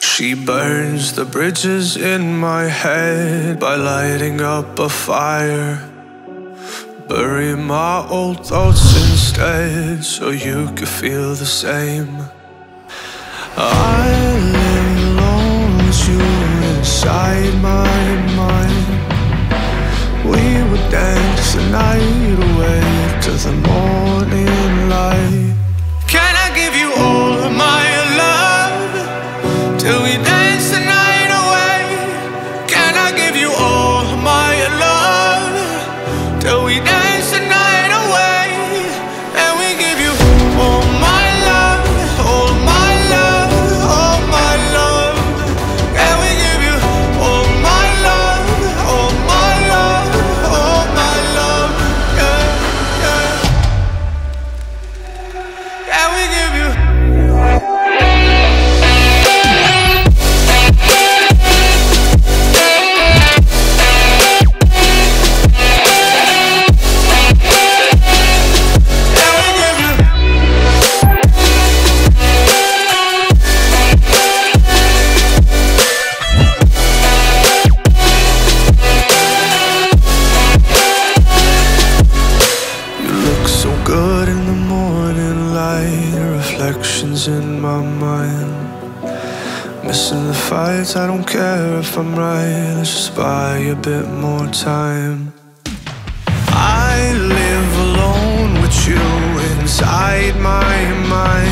She burns the bridges in my head by lighting up a fire. Bury my old thoughts instead so you could feel the same. I live alone with you inside my mind. We would dance the night away to the morning light. Can I give you all of my love till we dance the night away? Can I give you all of my love till we dance the night away? And we give you all my love, all my love, all my love. And we give you all my love, all my love, all my love. Yeah, yeah. And we give you. Reflections in my mind. Missing the fights, I don't care if I'm right. Let's just buy a bit more time. I live alone with you inside my mind.